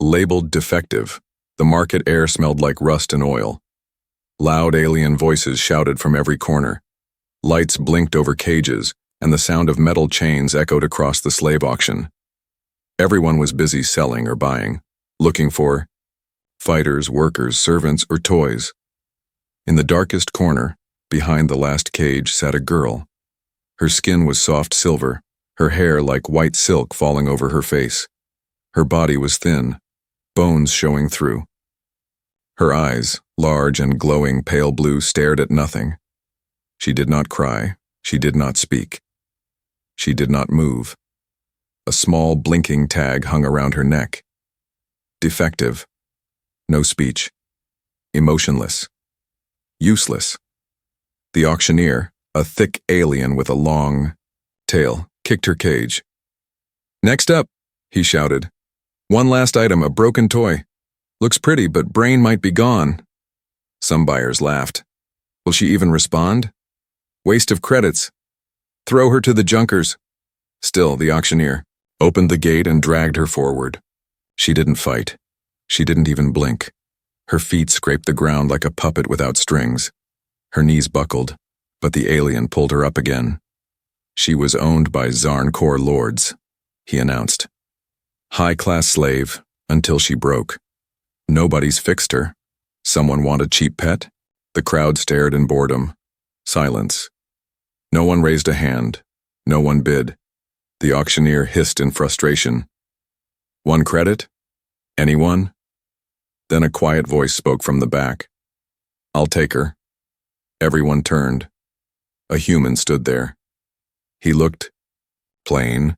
Labeled defective, the market air smelled like rust and oil. Loud alien voices shouted from every corner. Lights blinked over cages, and the sound of metal chains echoed across the slave auction. Everyone was busy selling or buying, looking for fighters, workers, servants, or toys. In the darkest corner, behind the last cage, sat a girl. Her skin was soft silver, her hair like white silk falling over her face. Her body was thin, bones showing through. Her eyes, large and glowing pale blue, stared at nothing. She did not cry. She did not speak. She did not move. A small blinking tag hung around her neck. Defective. No speech. Emotionless. Useless. The auctioneer, a thick alien with a long tail, kicked her cage. "Next up," he shouted. "One last item, a broken toy. Looks pretty, but brain might be gone." Some buyers laughed. "Will she even respond? Waste of credits. Throw her to the junkers." Still, the auctioneer opened the gate and dragged her forward. She didn't fight. She didn't even blink. Her feet scraped the ground like a puppet without strings. Her knees buckled, but the alien pulled her up again. She was owned by Zarnkor lords, he announced. High-class slave, until she broke. Nobody's fixed her. Someone want a cheap pet? The crowd stared in boredom. Silence. No one raised a hand. No one bid. The auctioneer hissed in frustration. "One credit? Anyone?" Then a quiet voice spoke from the back. "I'll take her." Everyone turned. A human stood there. He looked plain,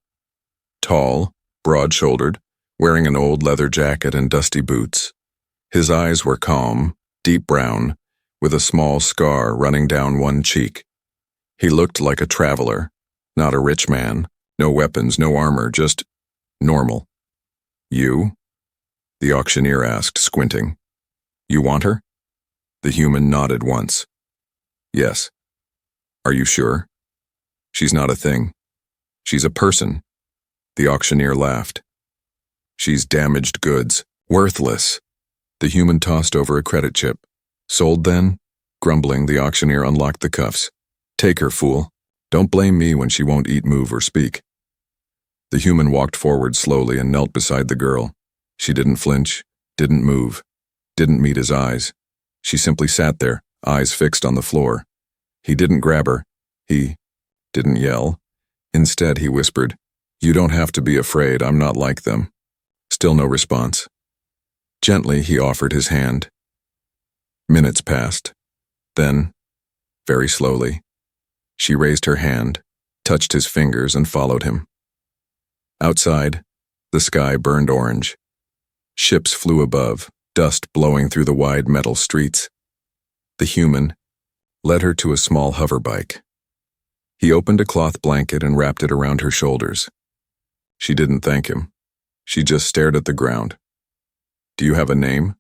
tall, broad-shouldered, wearing an old leather jacket and dusty boots. His eyes were calm, deep brown, with a small scar running down one cheek. He looked like a traveler, not a rich man, no weapons, no armor, just normal. "You?" the auctioneer asked, squinting. "You want her?" The human nodded once. "Yes." "Are you sure?" "She's not a thing. She's a person." The auctioneer laughed. "She's damaged goods, worthless." The human tossed over a credit chip. "Sold then?" Grumbling, the auctioneer unlocked the cuffs. "Take her, fool. Don't blame me when she won't eat, move, or speak." The human walked forward slowly and knelt beside the girl. She didn't flinch, didn't move, didn't meet his eyes. She simply sat there, eyes fixed on the floor. He didn't grab her. He didn't yell. Instead, he whispered, "You don't have to be afraid, I'm not like them." Still no response. Gently, he offered his hand. Minutes passed. Then, very slowly, she raised her hand, touched his fingers, and followed him. Outside, the sky burned orange. Ships flew above, dust blowing through the wide metal streets. The human led her to a small hover bike. He opened a cloth blanket and wrapped it around her shoulders. She didn't thank him. She just stared at the ground. "Do you have a name?"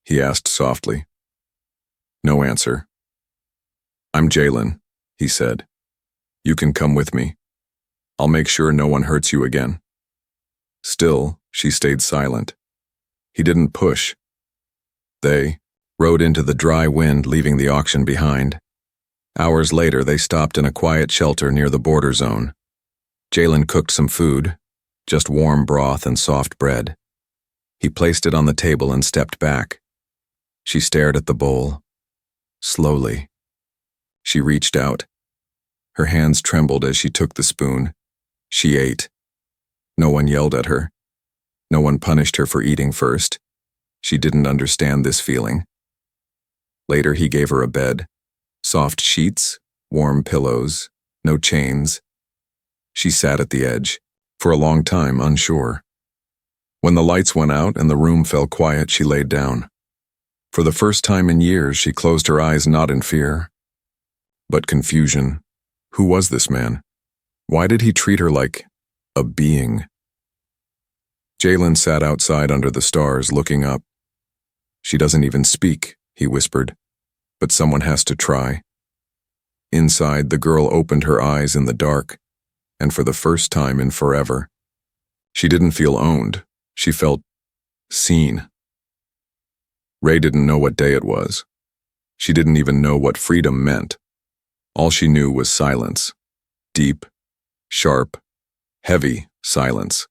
he asked softly. No answer. "I'm Jalen," he said. "You can come with me. I'll make sure no one hurts you again." Still, she stayed silent. He didn't push. They rode into the dry wind, leaving the auction behind. Hours later, they stopped in a quiet shelter near the border zone. Jalen cooked some food, just warm broth and soft bread. He placed it on the table and stepped back. She stared at the bowl. Slowly. She reached out. Her hands trembled as she took the spoon. She ate. No one yelled at her. No one punished her for eating first. She didn't understand this feeling. Later, he gave her a bed. Soft sheets, warm pillows, no chains. She sat at the edge, for a long time unsure. When the lights went out and the room fell quiet, she laid down. For the first time in years, she closed her eyes not in fear, but confusion. Who was this man? Why did he treat her like a being? Jalen sat outside under the stars, looking up. "She doesn't even speak," he whispered, "but someone has to try." Inside, the girl opened her eyes in the dark, and for the first time in forever, she didn't feel owned. She felt Seen. Ray didn't know what day it was. She didn't even know what freedom meant. All she knew was silence. Deep, sharp, heavy silence.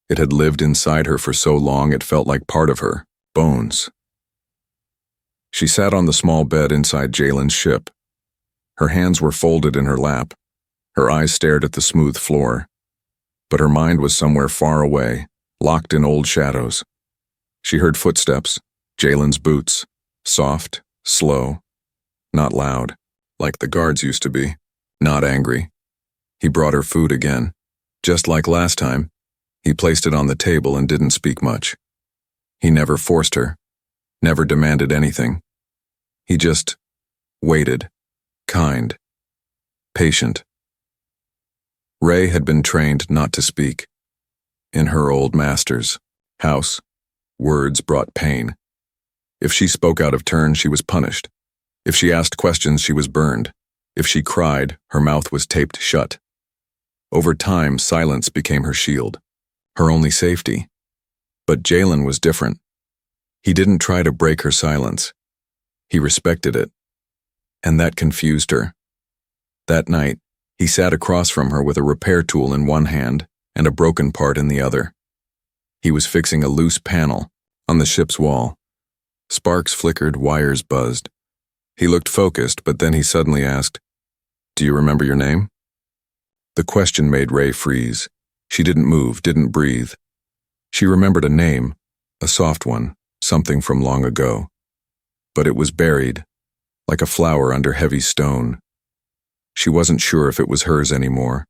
It had lived inside her for so long it felt like part of her, bones. She sat on the small bed inside Jalen's ship. Her hands were folded in her lap. Her eyes stared at the smooth floor. But her mind was somewhere far away, locked in old shadows. She heard footsteps, Jalen's boots, soft, slow, not loud, like the guards used to be, not angry. He brought her food again. Just like last time, he placed it on the table and didn't speak much. He never forced her, never demanded anything. He just waited, kind, patient. Ray had been trained not to speak. In her old master's house, words brought pain. If she spoke out of turn, she was punished. If she asked questions, she was burned. If she cried, her mouth was taped shut. Over time, silence became her shield, her only safety. But Jalen was different. He didn't try to break her silence. He respected it. And that confused her. That night, he sat across from her with a repair tool in one hand and a broken part in the other. He was fixing a loose panel on the ship's wall. Sparks flickered, wires buzzed. He looked focused, but then he suddenly asked, "Do you remember your name?" The question made Ray freeze. She didn't move, didn't breathe. She remembered a name, a soft one, something from long ago. But it was buried, like a flower under heavy stone. She wasn't sure if it was hers anymore.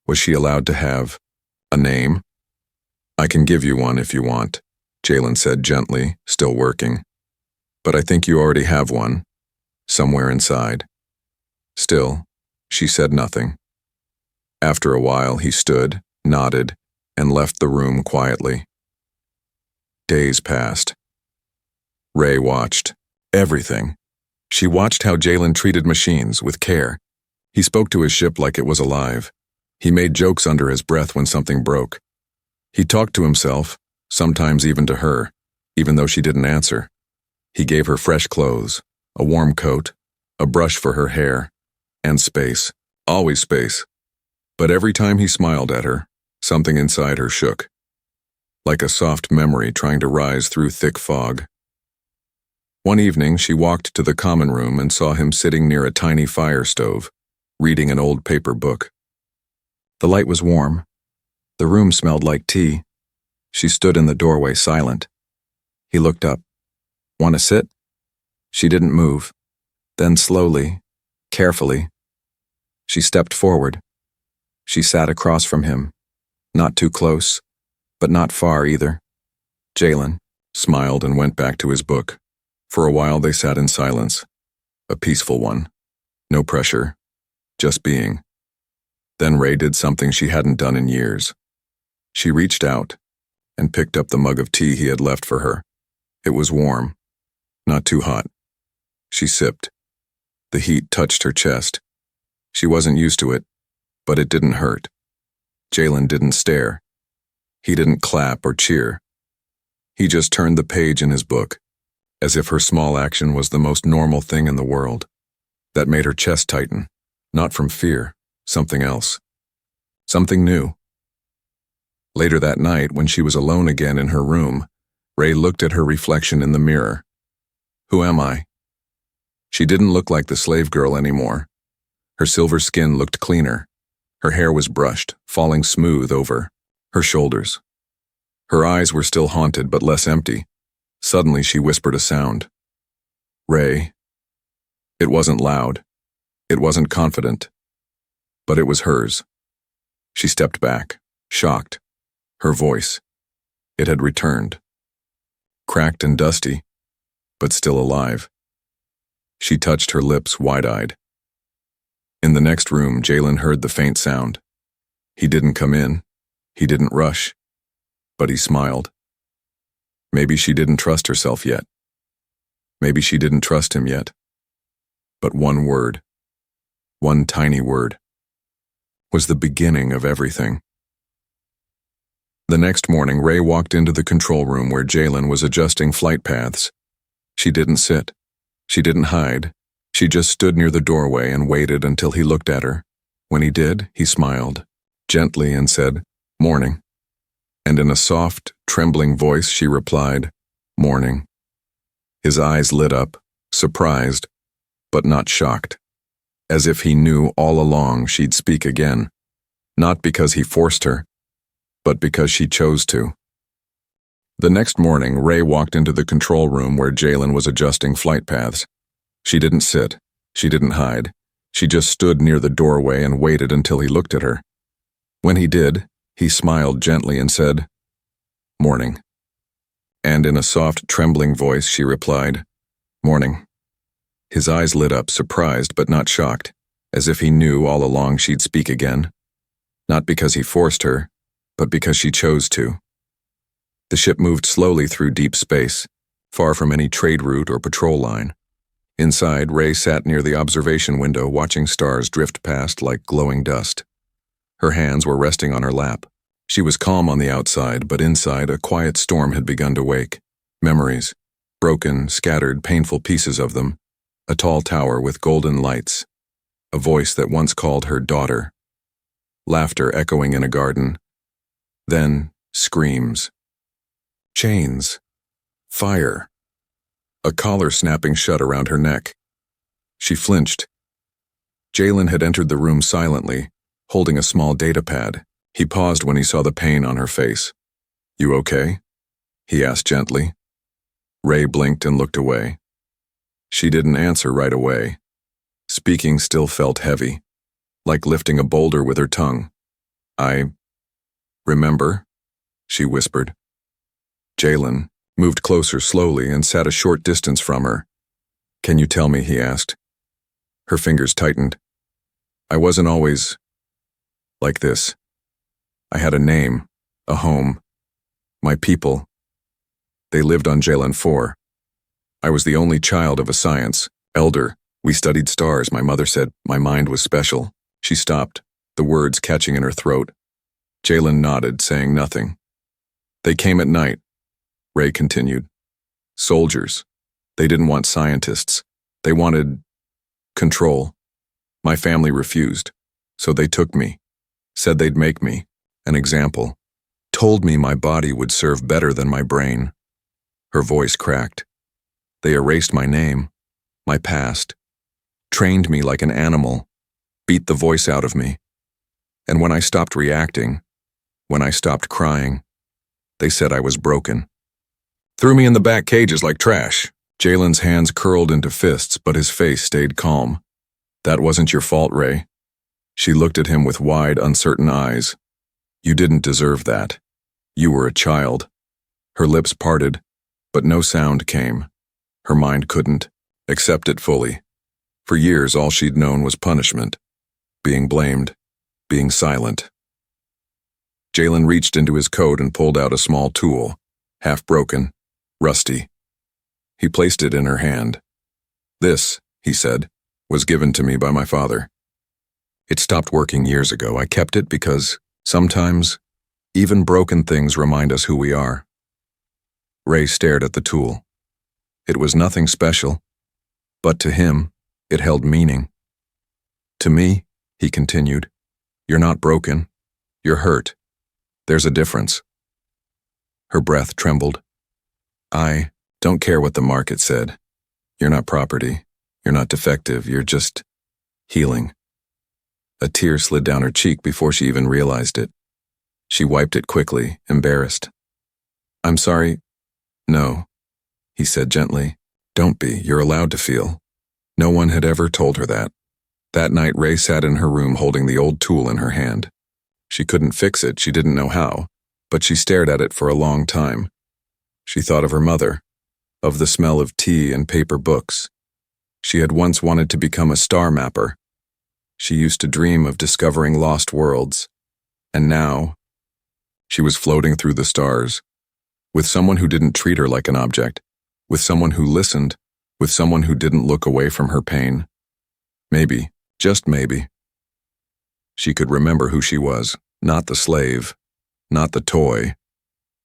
Was she allowed to have a name? "I can give you one if you want," Jalen said gently, still working. "But I think you already have one, somewhere inside." Still, she said nothing. After a while, he stood, nodded, and left the room quietly. Days passed. Ray watched. Everything. She watched how Jalen treated machines with care. He spoke to his ship like it was alive. He made jokes under his breath when something broke. He talked to himself, sometimes even to her, even though she didn't answer. He gave her fresh clothes, a warm coat, a brush for her hair, and space. Always space. But every time he smiled at her, something inside her shook, like a soft memory trying to rise through thick fog. One evening, she walked to the common room and saw him sitting near a tiny fire stove, reading an old paper book. The light was warm. The room smelled like tea. She stood in the doorway silent. He looked up. "Want to sit?" She didn't move. Then slowly, carefully, she stepped forward. She sat across from him, not too close, but not far either. Jalen smiled and went back to his book. For a while they sat in silence, a peaceful one. No pressure, just being. Then Ray did something she hadn't done in years. She reached out and picked up the mug of tea he had left for her. It was warm, not too hot. She sipped. The heat touched her chest. She wasn't used to it, but it didn't hurt. Jalen didn't stare. He didn't clap or cheer. He just turned the page in his book, as if her small action was the most normal thing in the world. That made her chest tighten, not from fear, something else. Something new. Later that night, when she was alone again in her room, Ray looked at her reflection in the mirror. Who am I? She didn't look like the slave girl anymore. Her silver skin looked cleaner. Her hair was brushed, falling smooth over her shoulders. Her eyes were still haunted but less empty. Suddenly she whispered a sound. Ray. It wasn't loud. It wasn't confident. But it was hers. She stepped back, shocked. Her voice. It had returned. Cracked and dusty, but still alive. She touched her lips wide-eyed. In the next room, Jalen heard the faint sound. He didn't come in. He didn't rush. But he smiled. Maybe she didn't trust herself yet. Maybe she didn't trust him yet. But one word, one tiny word, was the beginning of everything. The next morning, Ray walked into the control room where Jalen was adjusting flight paths. She didn't sit. She didn't hide. She just stood near the doorway and waited until he looked at her. When he did, he smiled, gently, and said, "Morning." And in a soft, trembling voice, she replied, "Morning." His eyes lit up, surprised, but not shocked, as if he knew all along she'd speak again, not because he forced her, but because she chose to. The next morning, Ray walked into the control room where Jalen was adjusting flight paths. She didn't sit. She didn't hide. She just stood near the doorway and waited until he looked at her. When he did, he smiled gently and said, "Morning." And in a soft, trembling voice, she replied, "Morning." His eyes lit up, surprised but not shocked, as if he knew all along she'd speak again, not because he forced her, but because she chose to. The ship moved slowly through deep space, far from any trade route or patrol line. Inside, Ray sat near the observation window watching stars drift past like glowing dust. Her hands were resting on her lap. She was calm on the outside, but inside a quiet storm had begun to wake. Memories, broken, scattered, painful pieces of them. A tall tower with golden lights. A voice that once called her daughter. Laughter echoing in a garden. Then, screams. Chains. Fire. A collar snapping shut around her neck. She flinched. Jalen had entered the room silently, holding a small data pad. He paused when he saw the pain on her face. "You okay?" he asked gently. Ray blinked and looked away. She didn't answer right away. Speaking still felt heavy, like lifting a boulder with her tongue. "I remember," she whispered. Jalen moved closer slowly and sat a short distance from her. "Can you tell me?" he asked. Her fingers tightened. "I wasn't always like this. I had a name, a home, my people. They lived on Jalen 4. I was the only child of a science elder. We studied stars, my mother said. My mind was special." She stopped, the words catching in her throat. Jalen nodded, saying nothing. "They came at night," Ray continued. "Soldiers. They didn't want scientists. They wanted control. My family refused, so they took me, said they'd make me an example, told me my body would serve better than my brain." Her voice cracked. "They erased my name, my past, trained me like an animal, beat the voice out of me. And when I stopped reacting, when I stopped crying, they said I was broken. Threw me in the back cages like trash." Jalen's hands curled into fists, but his face stayed calm. "That wasn't your fault, Ray." She looked at him with wide, uncertain eyes. "You didn't deserve that. You were a child." Her lips parted, but no sound came. Her mind couldn't accept it fully. For years, all she'd known was punishment, being blamed, being silent. Jalen reached into his coat and pulled out a small tool, half broken, rusty. He placed it in her hand. "This," he said, "was given to me by my father. It stopped working years ago. I kept it because sometimes even broken things remind us who we are." Ray stared at the tool. It was nothing special, but to him, it held meaning. "To me," he continued, "you're not broken. You're hurt. There's a difference." Her breath trembled. "I don't care what the market said. You're not property. You're not defective. You're just healing." A tear slid down her cheek before she even realized it. She wiped it quickly, embarrassed. "I'm sorry." "No," he said gently. "Don't be. You're allowed to feel." No one had ever told her that. That night, Ray sat in her room holding the old tool in her hand. She couldn't fix it, she didn't know how, but she stared at it for a long time. She thought of her mother, of the smell of tea and paper books. She had once wanted to become a star mapper. She used to dream of discovering lost worlds. And now, she was floating through the stars, with someone who didn't treat her like an object, with someone who listened, with someone who didn't look away from her pain. Maybe, just maybe, she could remember who she was, not the slave, not the toy,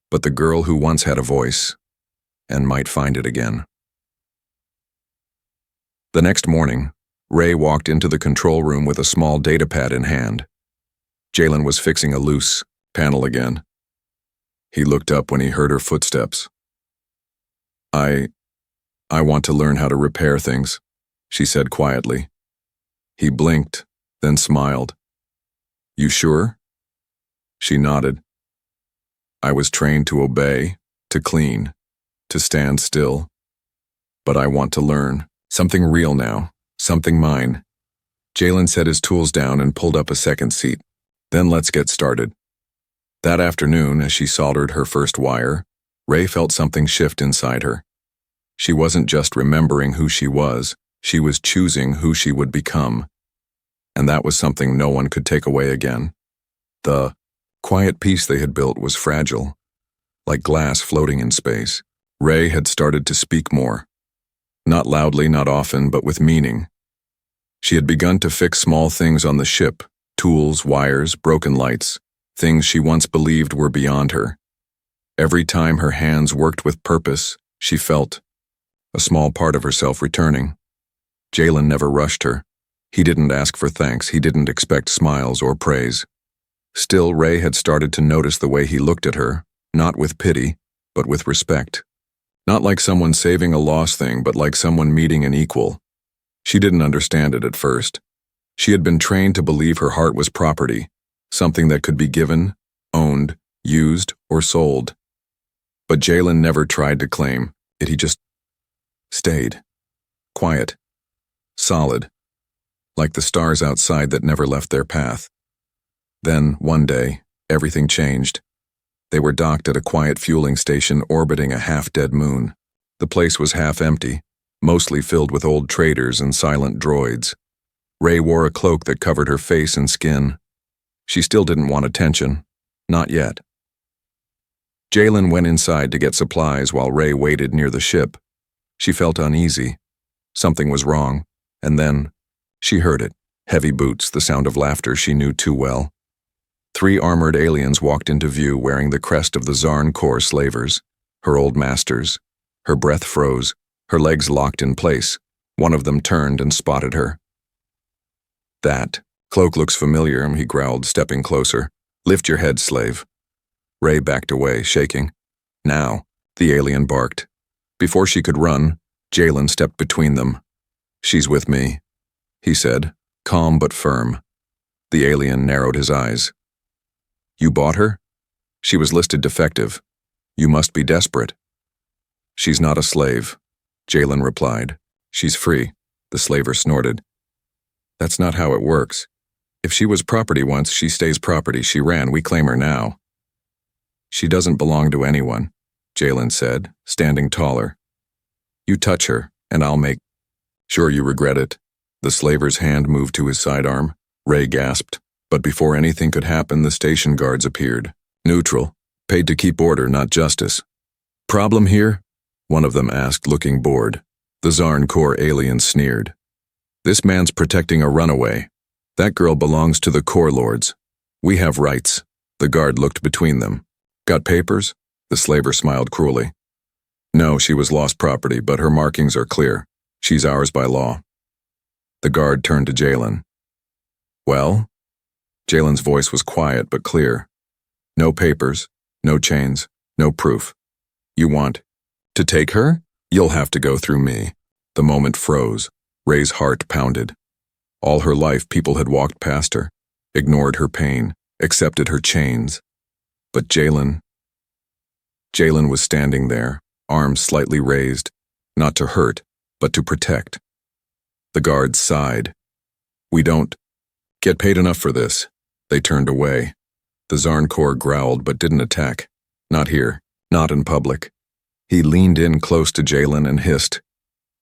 but the girl who once had a voice, and might find it again. The next morning, Ray walked into the control room with a small datapad in hand. Jalen was fixing a loose panel again. He looked up when he heard her footsteps. I want to learn how to repair things," she said quietly. He blinked, then smiled. "You sure?" She nodded. "I was trained to obey, to clean, to stand still. But I want to learn. Something real now, something mine." Jalen set his tools down and pulled up a second seat. "Then let's get started." That afternoon, as she soldered her first wire, Ray felt something shift inside her. She wasn't just remembering who she was choosing who she would become. And that was something no one could take away again. The quiet peace they had built was fragile, like glass floating in space. Ray had started to speak more. Not loudly, not often, but with meaning. She had begun to fix small things on the ship, tools, wires, broken lights, things she once believed were beyond her. Every time her hands worked with purpose, she felt a small part of herself returning. Jalen never rushed her. He didn't ask for thanks, he didn't expect smiles or praise. Still, Ray had started to notice the way he looked at her, not with pity, but with respect. Not like someone saving a lost thing, but like someone meeting an equal. She didn't understand it at first. She had been trained to believe her heart was property, something that could be given, owned, used, or sold. But Jalen never tried to claim it, he just stayed. Quiet. Solid. Like the stars outside that never left their path. Then, one day, everything changed. They were docked at a quiet fueling station orbiting a half-dead moon. The place was half empty, mostly filled with old traders and silent droids. Ray wore a cloak that covered her face and skin. She still didn't want attention. Not yet. Jalen went inside to get supplies while Ray waited near the ship. She felt uneasy. Something was wrong. And then, she heard it. Heavy boots, the sound of laughter she knew too well. 3 armored aliens walked into view wearing the crest of the Zarn Corps slavers, her old masters. Her breath froze, her legs locked in place. One of them turned and spotted her. "That cloak looks familiar," he growled, stepping closer. "Lift your head, slave." Ray backed away, shaking. "Now," the alien barked. Before she could run, Jalen stepped between them. "She's with me," he said, calm but firm. The alien narrowed his eyes. "You bought her? She was listed defective. You must be desperate." "She's not a slave," Jalen replied. "She's free," the slaver snorted. "That's not how it works. If she was property once, she stays property. She ran, we claim her now." "She doesn't belong to anyone," Jalen said, standing taller. "You touch her, and I'll make sure you regret it." The slaver's hand moved to his sidearm. Ray gasped. But before anything could happen, the station guards appeared. Neutral, paid to keep order, not justice. "Problem here?" one of them asked, looking bored. The Zarn Corps alien sneered. "This man's protecting a runaway. That girl belongs to the Corps lords. We have rights." The guard looked between them. "Got papers?" The slaver smiled cruelly. "No, she was lost property, but her markings are clear. She's ours by law." The guard turned to Jalen. "Well?" Jalen's voice was quiet but clear. "No papers, no chains, no proof. You want to take her? You'll have to go through me." The moment froze. Ray's heart pounded. All her life, people had walked past her, ignored her pain, accepted her chains. But Jalen was standing there, arms slightly raised, not to hurt, but to protect. The guards sighed. "We don't get paid enough for this." They turned away. The Zarn Corps growled but didn't attack. "Not here, not in public." He leaned in close to Jalen and hissed,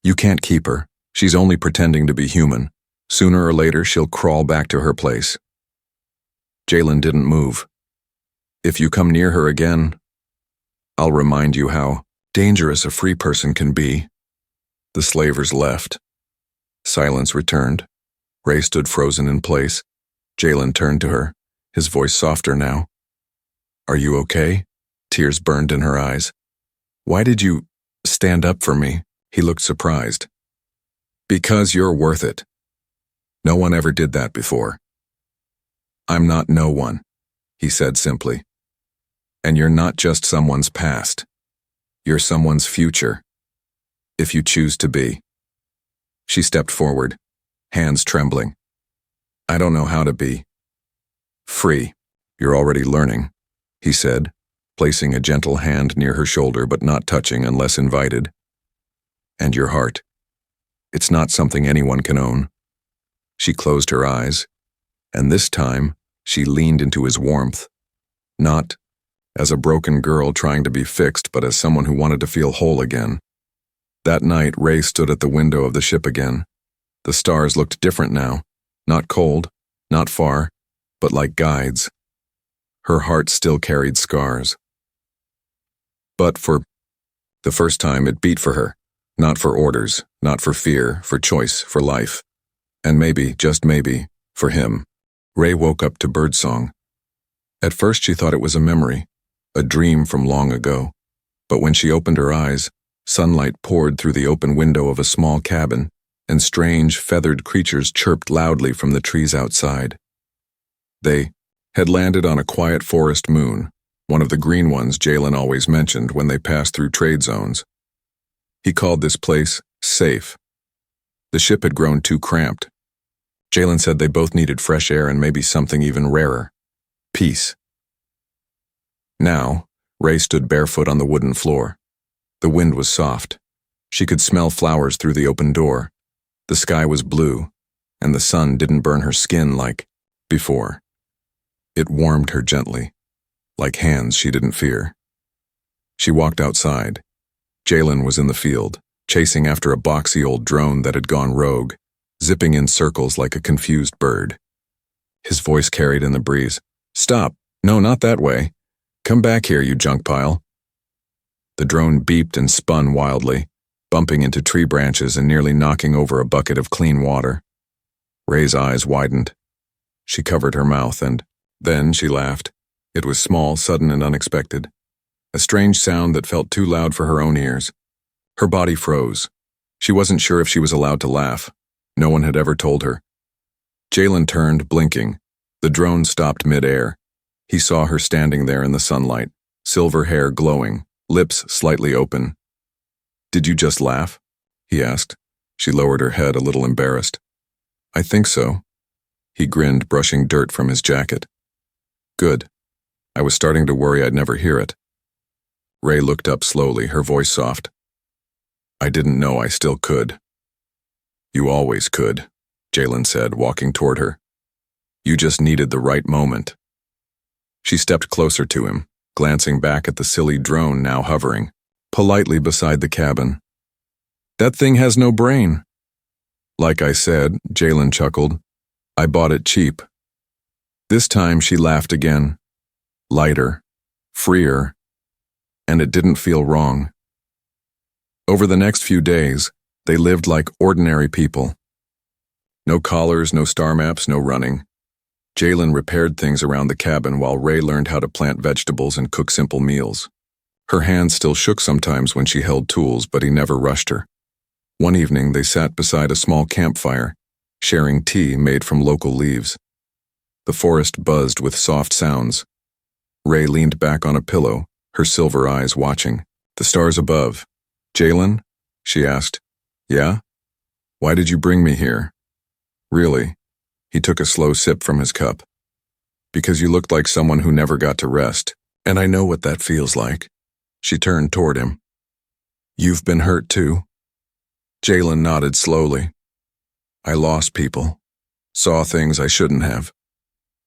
"You can't keep her. She's only pretending to be human. Sooner or later, she'll crawl back to her place." Jalen didn't move. "If you come near her again, I'll remind you how dangerous a free person can be." The slavers left. Silence returned. Ray stood frozen in place. Jalen turned to her, his voice softer now. "Are you okay?" Tears burned in her eyes. Why did you stand up for me? He looked surprised. Because you're worth it. No one ever did that before. I'm not no one, he said simply. And you're not just someone's past. You're someone's future. If you choose to be. She stepped forward, hands trembling. I don't know how to be free. You're already learning, he said, placing a gentle hand near her shoulder but not touching unless invited. And your heart. It's not something anyone can own. She closed her eyes, and this time she leaned into his warmth, not as a broken girl trying to be fixed, but as someone who wanted to feel whole again. That night, Ray stood at the window of the ship again. The stars looked different now, not cold, not far, but like guides. Her heart still carried scars. But for the first time, it beat for her. Not for orders, not for fear, for choice, for life. And maybe, just maybe, for him. Ray woke up to birdsong. At first she thought it was a memory, a dream from long ago. But when she opened her eyes, sunlight poured through the open window of a small cabin, and strange, feathered creatures chirped loudly from the trees outside. They had landed on a quiet forest moon, one of the green ones Jalen always mentioned when they passed through trade zones. He called this place safe. The ship had grown too cramped. Jalen said they both needed fresh air and maybe something even rarer. Peace. Now, Ray stood barefoot on the wooden floor. The wind was soft. She could smell flowers through the open door. The sky was blue, and the sun didn't burn her skin like before. It warmed her gently, like hands she didn't fear. She walked outside. Jalen was in the field, chasing after a boxy old drone that had gone rogue, zipping in circles like a confused bird. His voice carried in the breeze. Stop! No, not that way. Come back here, you junk pile. The drone beeped and spun wildly, bumping into tree branches and nearly knocking over a bucket of clean water. Ray's eyes widened. She covered her mouth and then she laughed. It was small, sudden, and unexpected. A strange sound that felt too loud for her own ears. Her body froze. She wasn't sure if she was allowed to laugh. No one had ever told her. Jalen turned, blinking. The drone stopped mid-air. He saw her standing there in the sunlight, silver hair glowing, lips slightly open. Did you just laugh? He asked. She lowered her head, a little embarrassed. I think so. He grinned, brushing dirt from his jacket. Good. I was starting to worry I'd never hear it. Ray looked up slowly, her voice soft. I didn't know I still could. You always could, Jalen said, walking toward her. You just needed the right moment. She stepped closer to him, glancing back at the silly drone now hovering, politely beside the cabin. That thing has no brain. Like I said, Jalen chuckled, I bought it cheap. This time she laughed again, lighter, freer, and it didn't feel wrong. Over the next few days, they lived like ordinary people. No collars, no star maps, no running. Jalen repaired things around the cabin while Ray learned how to plant vegetables and cook simple meals. Her hands still shook sometimes when she held tools, but he never rushed her. One evening, they sat beside a small campfire, sharing tea made from local leaves. The forest buzzed with soft sounds. Ray leaned back on a pillow, her silver eyes watching. The stars above. Jalen? She asked. Yeah? Why did you bring me here? Really? He took a slow sip from his cup. Because you looked like someone who never got to rest, and I know what that feels like. She turned toward him. You've been hurt too? Jalen nodded slowly. I lost people. Saw things I shouldn't have.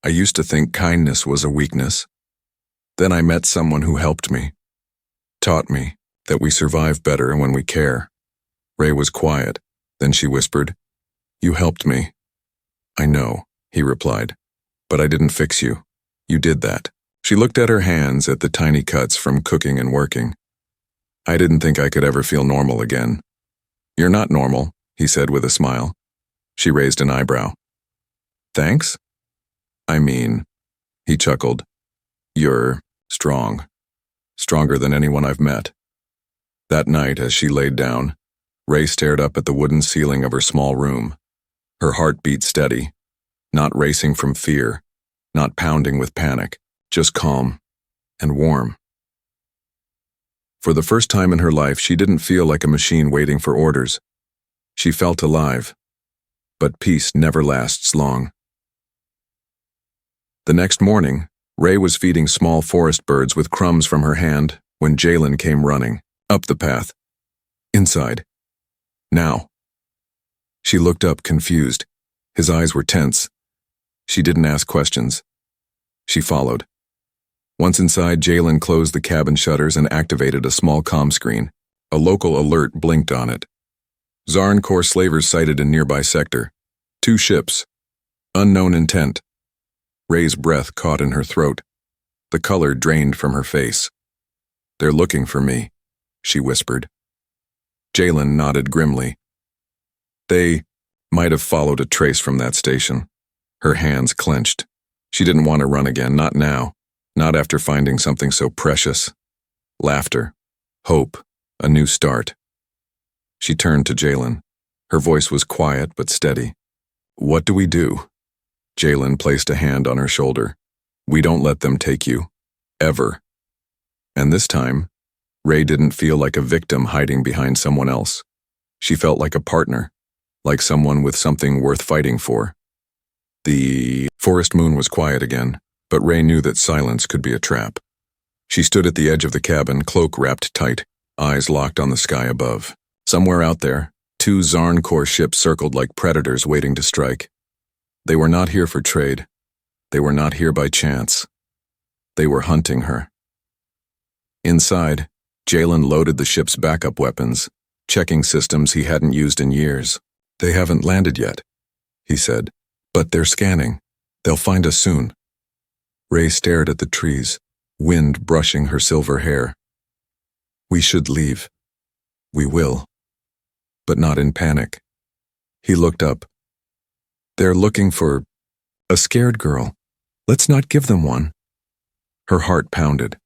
I used to think kindness was a weakness. Then I met someone who helped me. Taught me that we survive better when we care. Ray was quiet. Then she whispered, You helped me. I know, he replied. But I didn't fix you. You did that. She looked at her hands, at the tiny cuts from cooking and working. I didn't think I could ever feel normal again. You're not normal, he said with a smile. She raised an eyebrow. Thanks? I mean, he chuckled. You're strong. stronger than anyone I've met. That night, as she laid down, Ray stared up at the wooden ceiling of her small room. Her heart beat steady, not racing from fear, not pounding with panic, just calm and warm. For the first time in her life, she didn't feel like a machine waiting for orders. She felt alive. But peace never lasts long. The next morning, Ray was feeding small forest birds with crumbs from her hand when Jalen came running, up the path. Inside. Now. She looked up, confused. His eyes were tense. She didn't ask questions. She followed. Once inside, Jalen closed the cabin shutters and activated a small comm screen. A local alert blinked on it. Zarn Corps slavers sighted in nearby sector. 2 ships. Unknown intent. Ray's breath caught in her throat. The color drained from her face. They're looking for me, she whispered. Jalen nodded grimly. They might have followed a trace from that station. Her hands clenched. She didn't want to run again, not now, not after finding something so precious. Laughter, hope, a new start. She turned to Jalen. Her voice was quiet but steady. What do we do? Jalen placed a hand on her shoulder. We don't let them take you. Ever. And this time, Ray didn't feel like a victim hiding behind someone else. She felt like a partner, like someone with something worth fighting for. The forest moon was quiet again, but Ray knew that silence could be a trap. She stood at the edge of the cabin, cloak wrapped tight, eyes locked on the sky above. Somewhere out there, 2 Zarn Corps ships circled like predators waiting to strike. They were not here for trade. They were not here by chance. They were hunting her. Inside, Jalen loaded the ship's backup weapons, checking systems he hadn't used in years. They haven't landed yet, he said, but they're scanning. They'll find us soon. Ray stared at the trees, wind brushing her silver hair. We should leave. We will. But not in panic. He looked up. They're looking for a scared girl. Let's not give them one. Her heart pounded.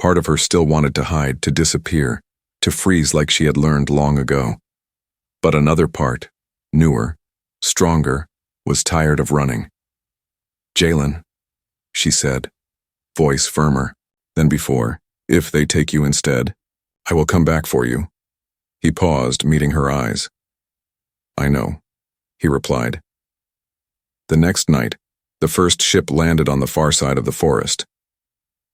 Part of her still wanted to hide, to disappear, to freeze like she had learned long ago. But another part, newer, stronger, was tired of running. Jalen, she said, voice firmer than before, if they take you instead, I will come back for you. He paused, meeting her eyes. I know, he replied. The next night, the first ship landed on the far side of the forest.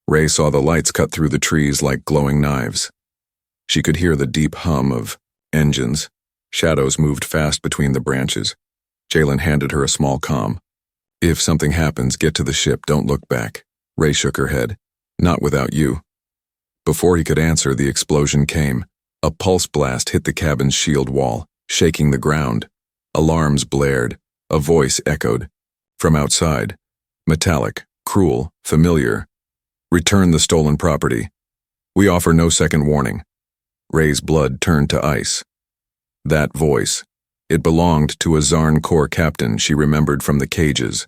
Ray saw the lights cut through the trees like glowing knives. She could hear the deep hum of engines. Shadows moved fast between the branches. Jalen handed her a small comm. If something happens, get to the ship, don't look back. Ray shook her head. Not without you. Before he could answer, the explosion came. A pulse blast hit the cabin's shield wall, shaking the ground. Alarms blared. A voice echoed. From outside. Metallic, cruel, familiar. Return the stolen property. We offer no second warning. Ray's blood turned to ice. That voice. It belonged to a Zarn Corps captain she remembered from the cages.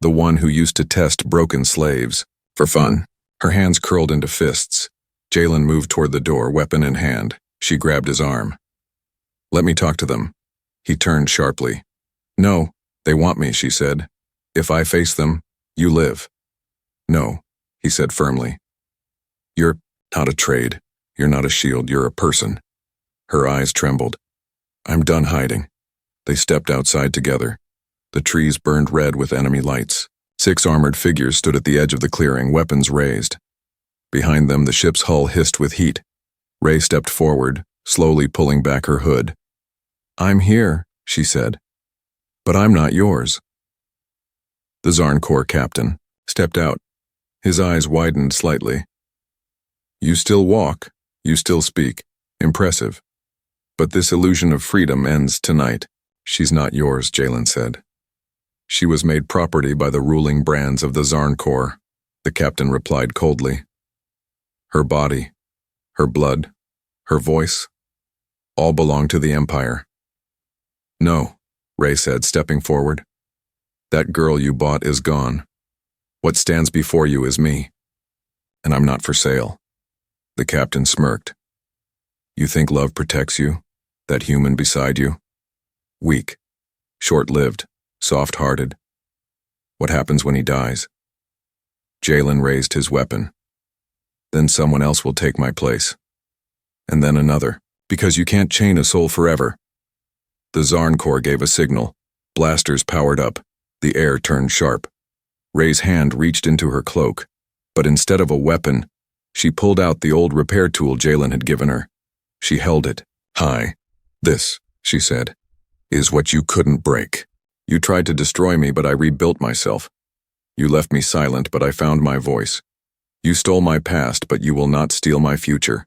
The one who used to test broken slaves. For fun. Her hands curled into fists. Jalen moved toward the door, weapon in hand. She grabbed his arm. Let me talk to them. He turned sharply. No, they want me, she said. If I face them, you live. No, he said firmly. You're not a trade. You're not a shield. You're a person. Her eyes trembled. I'm done hiding. They stepped outside together. The trees burned red with enemy lights. 6 armored figures stood at the edge of the clearing, weapons raised. Behind them, the ship's hull hissed with heat. Ray stepped forward, slowly pulling back her hood. I'm here, she said. But I'm not yours. The Zarn Corps captain stepped out. His eyes widened slightly. You still walk. You still speak. Impressive. But this illusion of freedom ends tonight. She's not yours, Jalen said. She was made property by the ruling brands of the Zarn Corps, the captain replied coldly. Her body, her blood, her voice, all belong to the Empire. No, Ray said, stepping forward. That girl you bought is gone. What stands before you is me. And I'm not for sale. The captain smirked. You think love protects you? That human beside you? Weak, short-lived, soft-hearted. What happens when he dies? Jalen raised his weapon. Then someone else will take my place. And then another, because you can't chain a soul forever. The Zarn Corps gave a signal. Blasters powered up. The air turned sharp. Ray's hand reached into her cloak, but instead of a weapon, she pulled out the old repair tool Jalen had given her. She held it high. This, she said, is what you couldn't break. You tried to destroy me, but I rebuilt myself. You left me silent, but I found my voice. You stole my past, but you will not steal my future.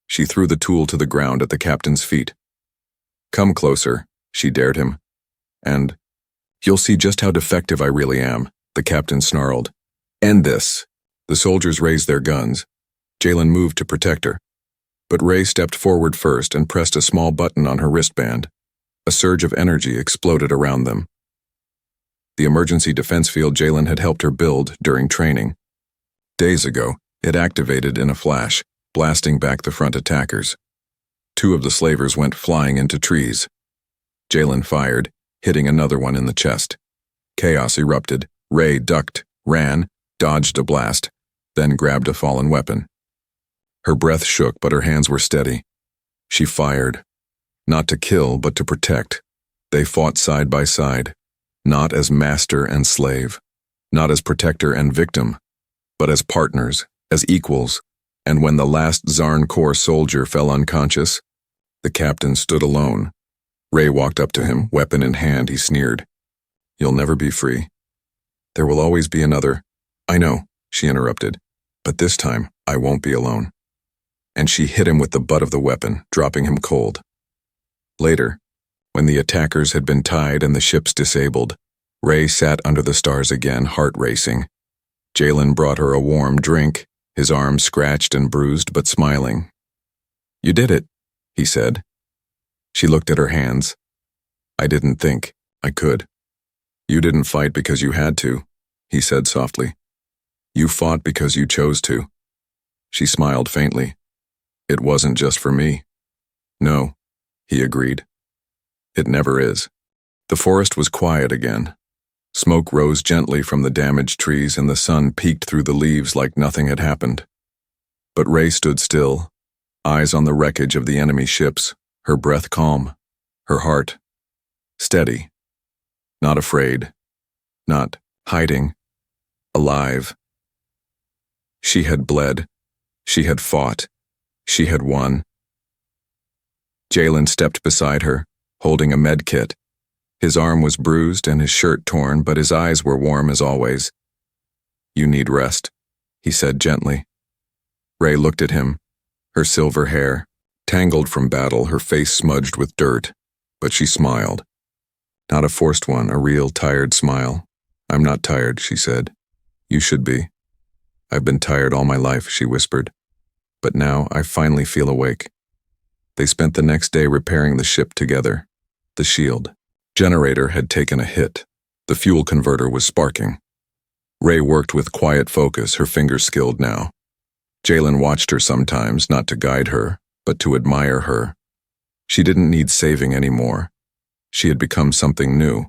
She threw the tool to the ground at the captain's feet. Come closer, she dared him. And you'll see just how defective I really am, the captain snarled. End this. The soldiers raised their guns. Jalen moved to protect her. But Ray stepped forward first and pressed a small button on her wristband. A surge of energy exploded around them. The emergency defense field Jalen had helped her build during training. Days ago, it activated in a flash, blasting back the front attackers. 2 of the slavers went flying into trees. Jalen fired, hitting another one in the chest. Chaos erupted. Ray ducked, ran, dodged a blast, then grabbed a fallen weapon. Her breath shook, but her hands were steady. She fired. Not to kill, but to protect. They fought side by side, not as master and slave, not as protector and victim, but as partners, as equals. And when the last Zarn Corps soldier fell unconscious, the captain stood alone. Ray walked up to him, weapon in hand. He sneered. You'll never be free. There will always be another. I know, she interrupted, but this time I won't be alone. And she hit him with the butt of the weapon, dropping him cold. Later, when the attackers had been tied and the ships disabled, Ray sat under the stars again, heart racing. Jalen brought her a warm drink, his arms scratched and bruised but smiling. You did it, he said. She looked at her hands. I didn't think I could. You didn't fight because you had to, he said softly. You fought because you chose to. She smiled faintly. It wasn't just for me. No, he agreed. It never is. The forest was quiet again. Smoke rose gently from the damaged trees and the sun peeked through the leaves like nothing had happened. But Ray stood still, eyes on the wreckage of the enemy ships, her breath calm, her heart steady, not afraid, not hiding, alive. She had bled, she had fought, she had won. Jalen stepped beside her, holding a med kit. His arm was bruised and his shirt torn, but his eyes were warm as always. You need rest, he said gently. Ray looked at him, her silver hair, tangled from battle, her face smudged with dirt, but she smiled. Not a forced one, a real tired smile. I'm not tired, she said. You should be. I've been tired all my life, she whispered. But now I finally feel awake. They spent the next day repairing the ship together. The shield generator had taken a hit. The fuel converter was sparking. Ray worked with quiet focus, her fingers skilled now. Jalen watched her sometimes, not to guide her, but to admire her. She didn't need saving anymore. She had become something new.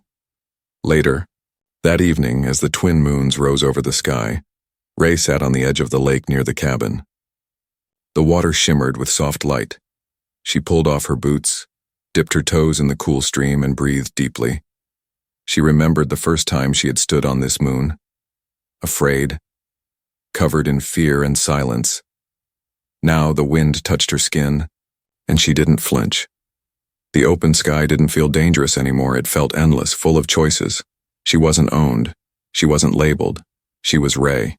Later, that evening, as the twin moons rose over the sky, Ray sat on the edge of the lake near the cabin. The water shimmered with soft light. She pulled off her boots, dipped her toes in the cool stream, and breathed deeply. She remembered the first time she had stood on this moon. Afraid, covered in fear and silence. Now the wind touched her skin, and she didn't flinch. The open sky didn't feel dangerous anymore. It felt endless, full of choices. She wasn't owned. She wasn't labeled. She was Ray.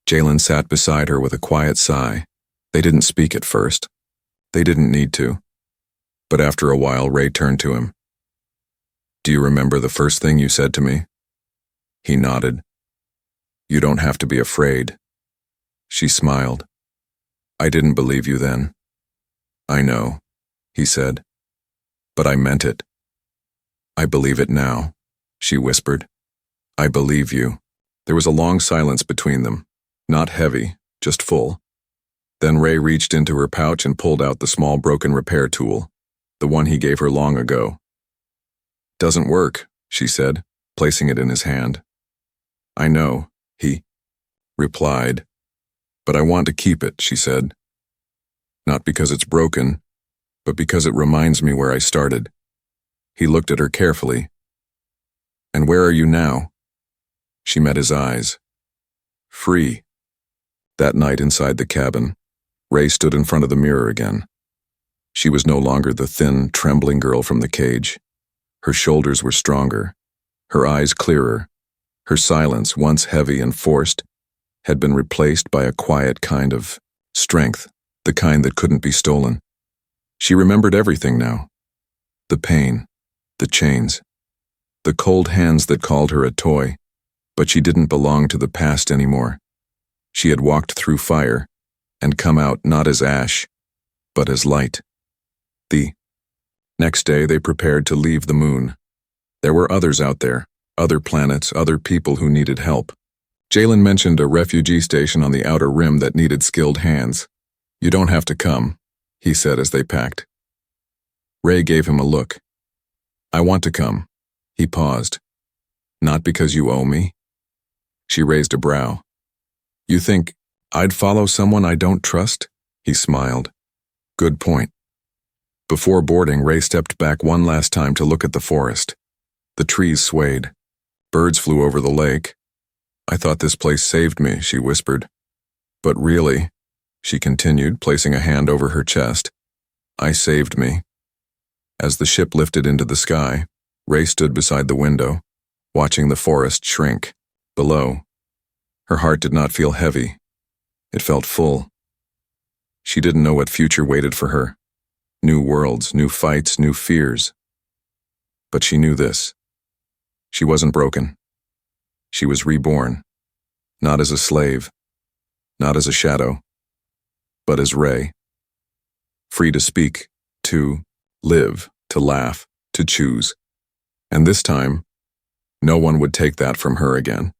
Jalen sat beside her with a quiet sigh. They didn't speak at first. They didn't need to. But after a while, Ray turned to him. Do you remember the first thing you said to me? He nodded. You don't have to be afraid. She smiled. I didn't believe you then. I know, he said. But I meant it. I believe it now, she whispered. I believe you. There was a long silence between them. Not heavy, just full. Then Ray reached into her pouch and pulled out the small broken repair tool, the one he gave her long ago. "Doesn't work," she said, placing it in his hand. "I know," he replied. "But I want to keep it," she said. "Not because it's broken, but because it reminds me where I started." He looked at her carefully. "And where are you now?" She met his eyes. "Free." That night inside the cabin, Ray stood in front of the mirror again. She was no longer the thin, trembling girl from the cage. Her shoulders were stronger, her eyes clearer. Her silence, once heavy and forced, had been replaced by a quiet kind of strength, the kind that couldn't be stolen. She remembered everything now. The pain, the chains, the cold hands that called her a toy, but she didn't belong to the past anymore. She had walked through fire and come out not as ash, but as light. The next day they prepared to leave the moon. There were others out there, other planets, other people who needed help. Jalen mentioned a refugee station on the outer rim that needed skilled hands. "You don't have to come," he said as they packed. Ray gave him a look. "I want to come." He paused. "Not because you owe me?" She raised a brow. "You think I'd follow someone I don't trust?" He smiled. "Good point." Before boarding, Ray stepped back one last time to look at the forest. The trees swayed. Birds flew over the lake. "I thought this place saved me," she whispered. "But really," she continued, placing a hand over her chest, "I saved me." As the ship lifted into the sky, Ray stood beside the window, watching the forest shrink. Below, her heart did not feel heavy. It felt full. She didn't know what future waited for her. New worlds, new fights, new fears. But she knew this. She wasn't broken. She was reborn. Not as a slave. Not as a shadow. But as Ray. Free to speak, to live, to laugh, to choose. And this time, no one would take that from her again.